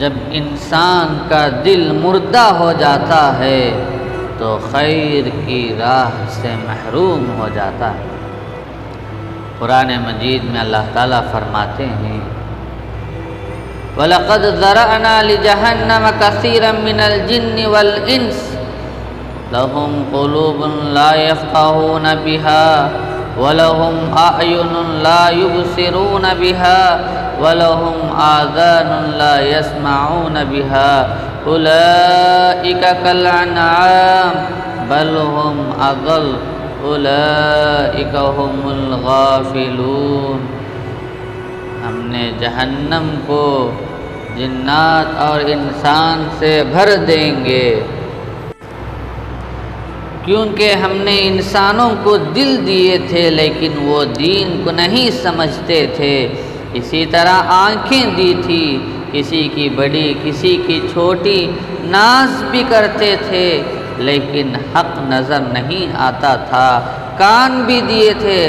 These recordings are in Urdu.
جب انسان کا دل مردہ ہو جاتا ہے تو خیر کی راہ سے محروم ہو جاتا ہے۔ قرآن مجید میں اللہ تعالیٰ فرماتے ہیں وَلَقَدْ ذَرَأْنَا لِجَهَنَّمَ كَثِيرًا مِنَ الْجِنِّ وَالْإِنسِ لَهُمْ قُلُوبٌ لَا يَفْقَهُونَ بِهَا وَلَهُمْ أَعْيُنٌ لَا يُبْصِرُونَ بِهَا وَلَهُمْ آذَانٌ لَا يَسْمَعُونَ بِهَا أُولَئِكَ كَالْأَنْعَامِ بَلْ هُمْ أَضَلُّ أُولَئِكَ هُمُ الْغَافِلُونَ۔ ہم نے جہنم کو جنات اور انسان سے بھر دیں گے، کیونکہ ہم نے انسانوں کو دل دیے تھے لیکن وہ دین کو نہیں سمجھتے تھے۔ اسی طرح آنکھیں دی تھی، کسی کی بڑی کسی کی چھوٹی، ناز بھی کرتے تھے لیکن حق نظر نہیں آتا تھا۔ کان بھی دیے تھے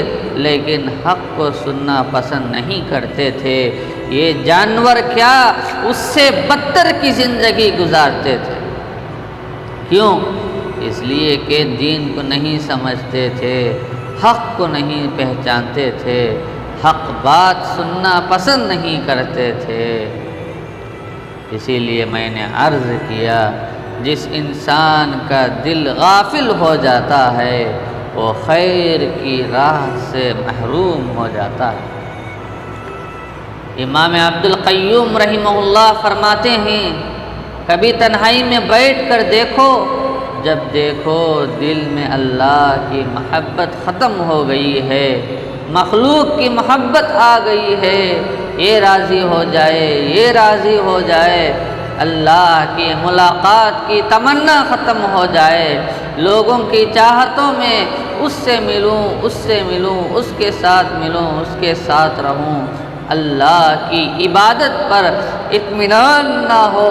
لیکن حق کو سننا پسند نہیں کرتے تھے۔ یہ جانور کیا اس سے بدتر کی زندگی گزارتے تھے۔ کیوں؟ اس لیے کہ دین کو نہیں سمجھتے تھے، حق کو نہیں پہچانتے تھے، حق بات سننا پسند نہیں کرتے تھے۔ اسی لیے میں نے عرض کیا جس انسان کا دل غافل ہو جاتا ہے وہ خیر کی راہ سے محروم ہو جاتا ہے۔ امام عبد القیوم رحمہ اللہ فرماتے ہیں کبھی تنہائی میں بیٹھ کر دیکھو، جب دیکھو دل میں اللہ کی محبت ختم ہو گئی ہے، مخلوق کی محبت آ گئی ہے، یہ راضی ہو جائے یہ راضی ہو جائے، اللہ کی ملاقات کی تمنا ختم ہو جائے، لوگوں کی چاہتوں میں اس سے ملوں اس سے ملوں، اس کے ساتھ ملوں اس کے ساتھ رہوں، اللہ کی عبادت پر اطمینان نہ ہو۔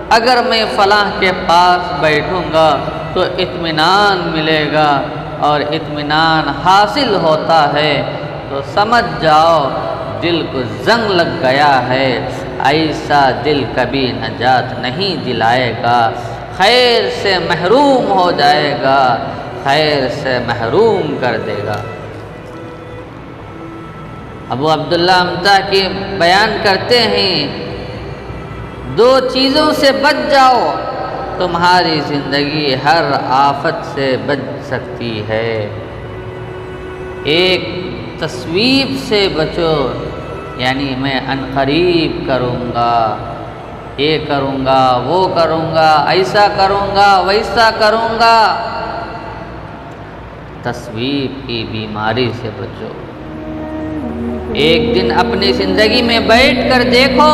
اگر میں فلاں کے پاس بیٹھوں گا تو اطمینان ملے گا اور اطمینان حاصل ہوتا ہے تو سمجھ جاؤ دل کو زنگ لگ گیا ہے، ایسا دل کبھی نجات نہیں دلائے گا، خیر سے محروم ہو جائے گا، خیر سے محروم کر دے گا۔ ابو عبداللہ امتا کی بیان کرتے ہیں دو چیزوں سے بچ جاؤ تمہاری زندگی ہر آفت سے بچ سکتی ہے۔ ایک تصویب سے بچو، یعنی میں عنقریب کروں گا، یہ کروں گا وہ کروں گا، ایسا کروں گا ویسا کروں گا۔ تصویب کی بیماری سے بچو۔ ایک دن اپنی زندگی میں بیٹھ کر دیکھو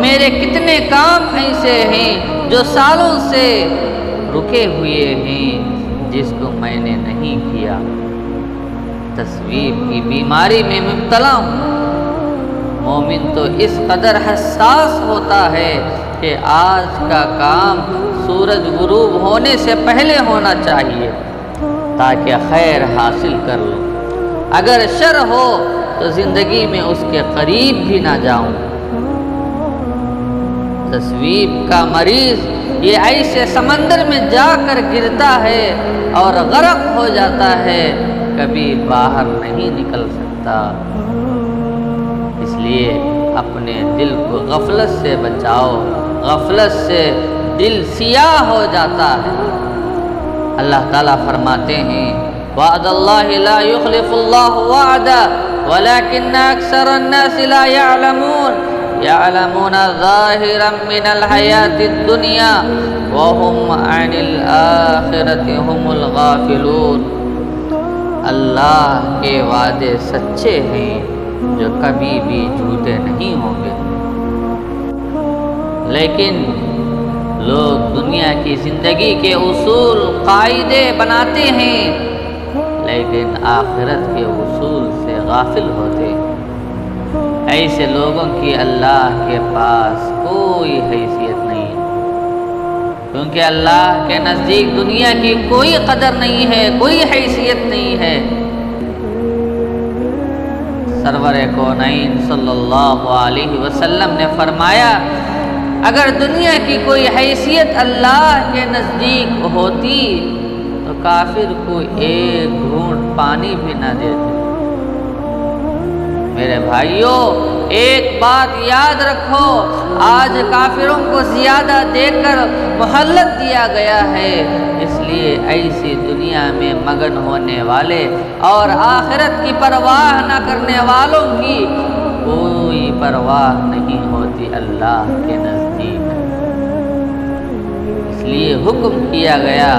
میرے کتنے کام ایسے ہیں جو سالوں سے رکے ہوئے ہیں جس کو میں نے نہیں کیا۔ تصویب کی بیماری میں مبتلا ہوں۔ مومن تو اس قدر حساس ہوتا ہے کہ آج کا کام سورج غروب ہونے سے پہلے ہونا چاہیے تاکہ خیر حاصل کر لو، اگر شر ہو تو زندگی میں اس کے قریب بھی نہ جاؤں۔ تصویب کا مریض یہ ایسے سمندر میں جا کر گرتا ہے اور غرق ہو جاتا ہے، کبھی باہر نہیں نکل سکتا۔ اس لیے اپنے دل کو غفلت سے بچاؤ، غفلت سے دل سیاہ ہو جاتا ہے۔ اللہ تعالیٰ فرماتے ہیں وعد اللہ لا یخلف اللہ وعدہ ولكن اکثر الناس لا يعلمون ظاہرا من الحیاة الدنیا وهم عن الآخرة هم الغافلون۔ اللہ کے وعدے سچے ہیں جو کبھی بھی جھوٹے نہیں ہوں گے، لیکن لوگ دنیا کی زندگی کے اصول قاعدے بناتے ہیں لیکن آخرت کے اصول سے غافل ہوتے ہیں۔ ایسے لوگوں کی اللہ کے پاس کوئی حیثیت نہیں ہے، کیونکہ اللہ کے نزدیک دنیا کی کوئی قدر نہیں ہے، کوئی حیثیت نہیں ہے۔ سرور کونین صلی اللہ علیہ وسلم نے فرمایا اگر دنیا کی کوئی حیثیت اللہ کے نزدیک ہوتی تو کافر کو ایک گھونٹ پانی بھی نہ دیتے۔ میرے بھائیوں، ایک بات یاد رکھو، آج کافروں کو زیادہ دے کر مہلت دیا گیا ہے، اس لیے ایسی دنیا میں مگن ہونے والے اور آخرت کی پرواہ نہ کرنے والوں کی کوئی پرواہ نہیں ہوتی اللہ کے نزدیک۔ اس لیے حکم کیا گیا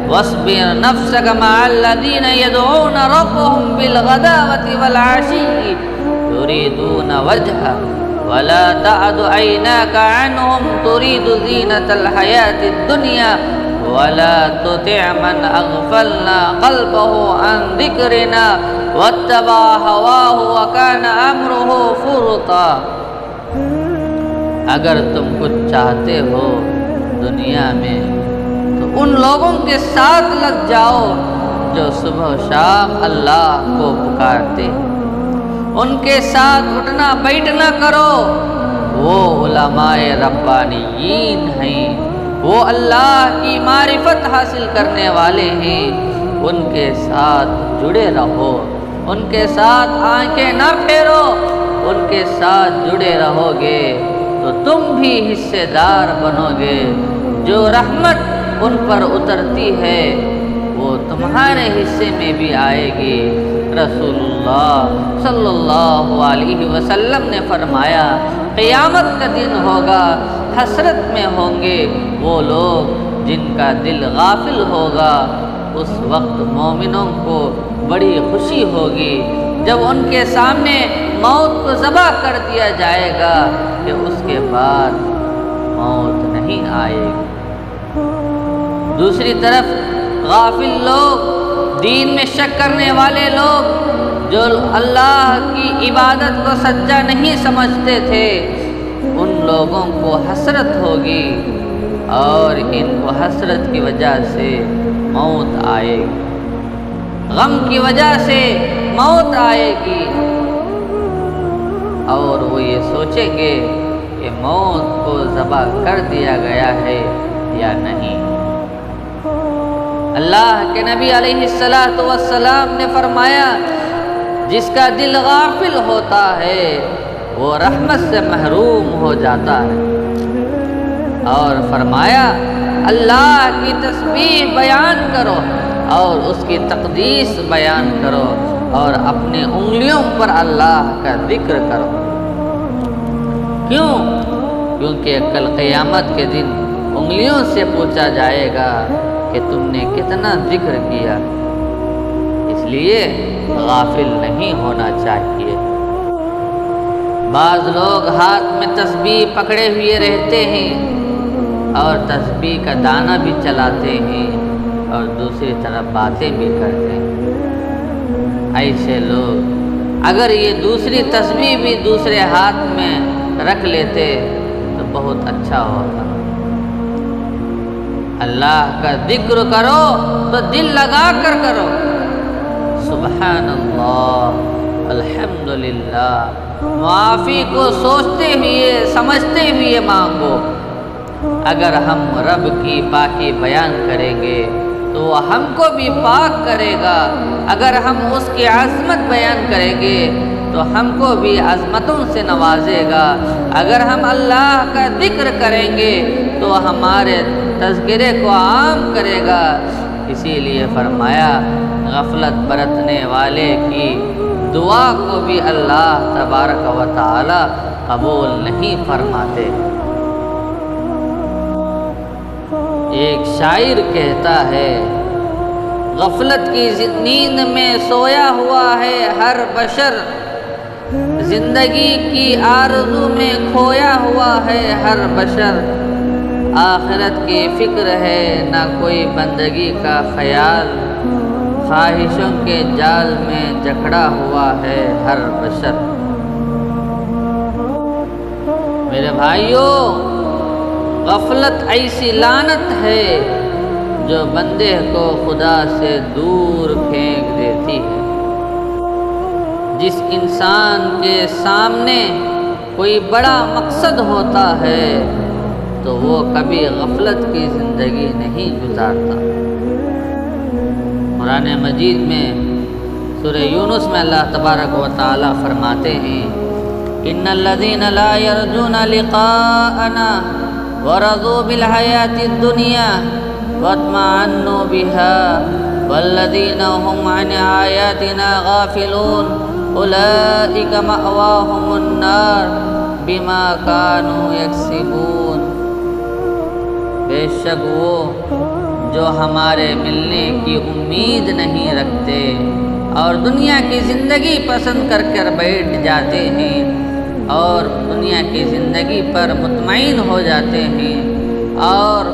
وَاصْبِرْ نَفْسَكَ مَعَ الَّذِينَ يَدْعُونَ رَبَّهُمْ بِالْغَدَاوَةِ وَالْعَشِيِّ يُرِيدُونَ وَجْهَهُ وَلَا تَعْدُ عَيْنَاكَ عَنْهُمْ تُرِيدُ زِينَةَ الْحَيَاةِ الدُّنْيَا وَلَا تُطِعْ مَنْ أَغْفَلْنَا قَلْبَهُ عَنْ ذِكْرِنَا وَاتَّبَعَ هَوَاهُ وَكَانَ أَمْرُهُ فُرُطًا۔ اگر تم کچھ چاہتے ہو دنیا میں تو ان لوگوں کے ساتھ لگ جاؤ جو صبح و شام اللہ کو پکارتے ہیں، ان کے ساتھ اٹھنا بیٹھنا کرو، وہ علماء ربانیین ہیں، وہ اللہ کی معرفت حاصل کرنے والے ہیں، ان کے ساتھ جڑے رہو، ان کے ساتھ آنکھیں نہ پھیرو، ان کے ساتھ جڑے رہو گے تو تم بھی حصے دار بنو گے، جو رحمت ان پر اترتی ہے وہ تمہارے حصے میں بھی آئے گی۔ رسول اللہ صلی اللہ علیہ وسلم نے فرمایا قیامت کا دن ہوگا، حسرت میں ہوں گے وہ لوگ جن کا دل غافل ہوگا، اس وقت مومنوں کو بڑی خوشی ہوگی جب ان کے سامنے موت کو ذبح کر دیا جائے گا کہ اس کے بعد موت نہیں آئے گی۔ دوسری طرف غافل لوگ، دین میں شک کرنے والے لوگ جو اللہ کی عبادت کو سچا نہیں سمجھتے تھے، ان لوگوں کو حسرت ہوگی اور ان کو حسرت کی وجہ سے موت آئے گی، غم کی وجہ سے موت آئے گی، اور وہ یہ سوچیں گے کہ موت کو ذبح کر دیا گیا ہے یا نہیں۔ اللہ کے نبی علیہ السلام نے فرمایا جس کا دل غافل ہوتا ہے وہ رحمت سے محروم ہو جاتا ہے، اور فرمایا اللہ کی تسبیح بیان کرو اور اس کی تقدیس بیان کرو اور اپنے انگلیوں پر اللہ کا ذکر کرو۔ کیوں؟ کیونکہ کل قیامت کے دن انگلیوں سے پوچھا جائے گا کہ تم نے کتنا ذکر کیا، اس لیے غافل نہیں ہونا چاہیے۔ بعض لوگ ہاتھ میں تسبیح پکڑے ہوئے رہتے ہیں اور تسبیح کا دانہ بھی چلاتے ہیں اور دوسری طرف باتیں بھی کرتے ہیں۔ ایسے لوگ اگر یہ دوسری تسبیح بھی دوسرے ہاتھ میں رکھ لیتے تو بہت اچھا ہوتا۔ اللہ کا ذکر کرو تو دل لگا کر کرو، سبحان اللہ، الحمدللہ، معافی کو سوچتے ہوئے سمجھتے ہوئے مانگو۔ اگر ہم رب کی پاکی بیان کریں گے تو وہ ہم کو بھی پاک کرے گا، اگر ہم اس کی عظمت بیان کریں گے تو ہم کو بھی عظمتوں سے نوازے گا، اگر ہم اللہ کا ذکر کریں گے تو ہمارے تذکرے کو عام کرے گا۔ اسی لیے فرمایا غفلت برتنے والے کی دعا کو بھی اللہ تبارک و تعالی قبول نہیں فرماتے۔ ایک شاعر کہتا ہے غفلت کی نیند میں سویا ہوا ہے ہر بشر، زندگی کی آرزو میں کھویا ہوا ہے ہر بشر، آخرت کی فکر ہے نہ کوئی بندگی کا خیال، خواہشوں کے جال میں جکڑا ہوا ہے ہر بشر۔ میرے بھائیوں، غفلت ایسی لعنت ہے جو بندے کو خدا سے دور پھینک دیتی ہے۔ جس انسان کے سامنے کوئی بڑا مقصد ہوتا ہے تو وہ کبھی غفلت کی زندگی نہیں گزارتا۔ قرآن مجید میں سورہ یونس میں اللہ تبارک و تعالی فرماتے ہیں ان الذین لا یرجون لقاءنا ورضوا بالحیاة الدنیا واطمأنوا بها والذین هم عن آیاتنا غافلون اولئک مأواهم النار بما كانوا یکسبون۔ بے شک وہ جو ہمارے ملنے کی امید نہیں رکھتے اور دنیا کی زندگی پسند کر کر بیٹھ جاتے ہیں اور دنیا کی زندگی پر مطمئن ہو جاتے ہیں اور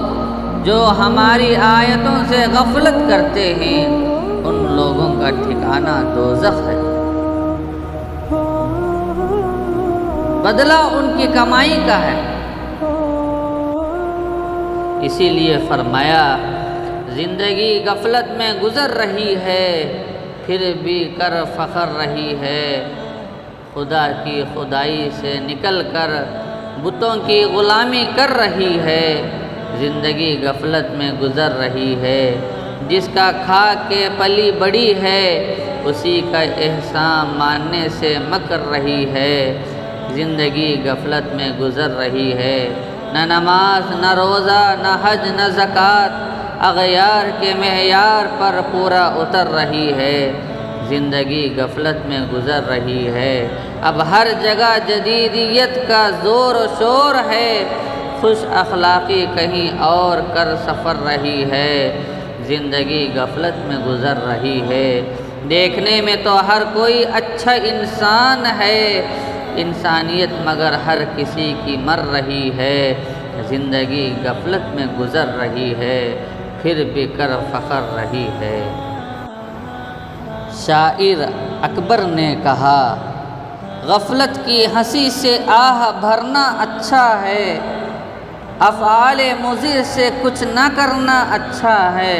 جو ہماری آیتوں سے غفلت کرتے ہیں ان لوگوں کا ٹھکانہ دوزخ ہے، بدلہ ان کی کمائی کا ہے۔ اسی لیے فرمایا زندگی غفلت میں گزر رہی ہے پھر بھی کر فخر رہی ہے، خدا کی خدائی سے نکل کر بتوں کی غلامی کر رہی ہے۔ زندگی غفلت میں گزر رہی ہے، جس کا کھا کے پلی بڑی ہے اسی کا احسان ماننے سے مکر رہی ہے۔ زندگی غفلت میں گزر رہی ہے، نہ نماز نہ روزہ نہ حج نہ زکوٰۃ اغیار کے معیار پر پورا اتر رہی ہے۔ زندگی غفلت میں گزر رہی ہے، اب ہر جگہ جدیدیت کا زور و شور ہے، خوش اخلاقی کہیں اور کر سفر رہی ہے۔ زندگی غفلت میں گزر رہی ہے، دیکھنے میں تو ہر کوئی اچھا انسان ہے، انسانیت مگر ہر کسی کی مر رہی ہے۔ زندگی غفلت میں گزر رہی ہے پھر بھی کر فخر رہی ہے۔ شاعر اکبر نے کہا غفلت کی ہنسی سے آہ بھرنا اچھا ہے، افعال مضر سے کچھ نہ کرنا اچھا ہے۔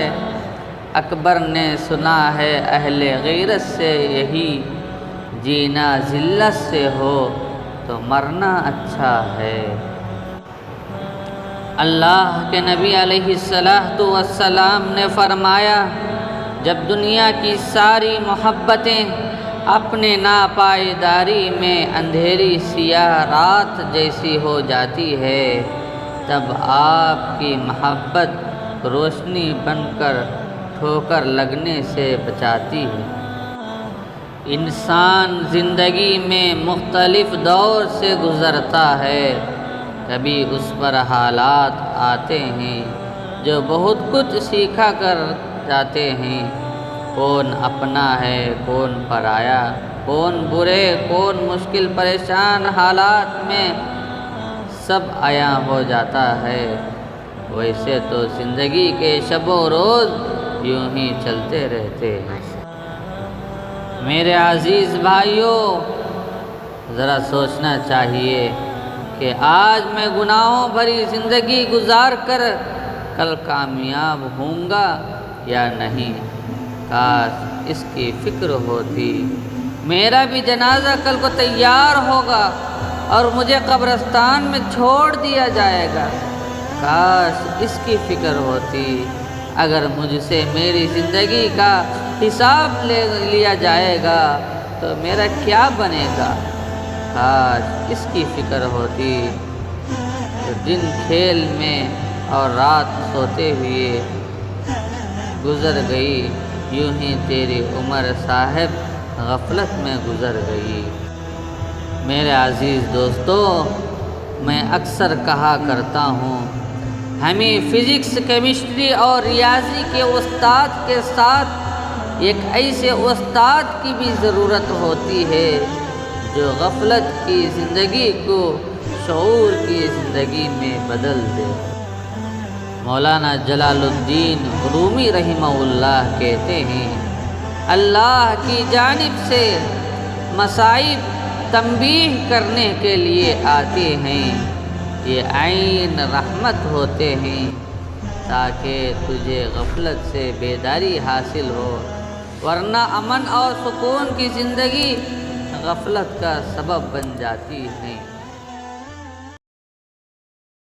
اکبر نے سنا ہے اہل غیرت سے یہی، جینا ذلت سے ہو تو مرنا اچھا ہے۔ اللہ کے نبی علیہ السلام نے فرمایا جب دنیا کی ساری محبتیں اپنے ناپائیداری میں اندھیری سیاہ رات جیسی ہو جاتی ہے تب آپ کی محبت روشنی بن کر ٹھوکر لگنے سے بچاتی ہے۔ انسان زندگی میں مختلف دور سے گزرتا ہے، کبھی اس پر حالات آتے ہیں جو بہت کچھ سیکھا کر جاتے ہیں، کون اپنا ہے کون پرایا، کون برے کون مشکل پریشان حالات میں سب عیاں ہو جاتا ہے۔ ویسے تو زندگی کے شب و روز یوں ہی چلتے رہتے ہیں۔ میرے عزیز بھائیوں، ذرا سوچنا چاہیے کہ آج میں گناہوں بھری زندگی گزار کر کل کامیاب ہوں گا یا نہیں۔ کاش اس کی فکر ہوتی، میرا بھی جنازہ کل کو تیار ہوگا اور مجھے قبرستان میں چھوڑ دیا جائے گا۔ کاش اس کی فکر ہوتی، اگر مجھ سے میری زندگی کا حساب لیا جائے گا تو میرا کیا بنے گا۔ کاش اس کی فکر ہوتی تو دن کھیل میں اور رات سوتے ہوئے گزر گئی، یوں ہی تیری عمر صاحب غفلت میں گزر گئی۔ میرے عزیز دوستو، میں اکثر کہا کرتا ہوں ہمیں فزکس، کیمسٹری اور ریاضی کے استاد کے ساتھ ایک ایسے استاد کی بھی ضرورت ہوتی ہے جو غفلت کی زندگی کو شعور کی زندگی میں بدل دے۔ مولانا جلال الدین رومی رحمہ اللہ کہتے ہیں اللہ کی جانب سے مصائب تنبیہ کرنے کے لیے آتے ہیں، یہ عین رحمت ہوتے ہیں تاکہ تجھے غفلت سے بیداری حاصل ہو، ورنہ امن اور سکون کی زندگی غفلت کا سبب بن جاتی ہے۔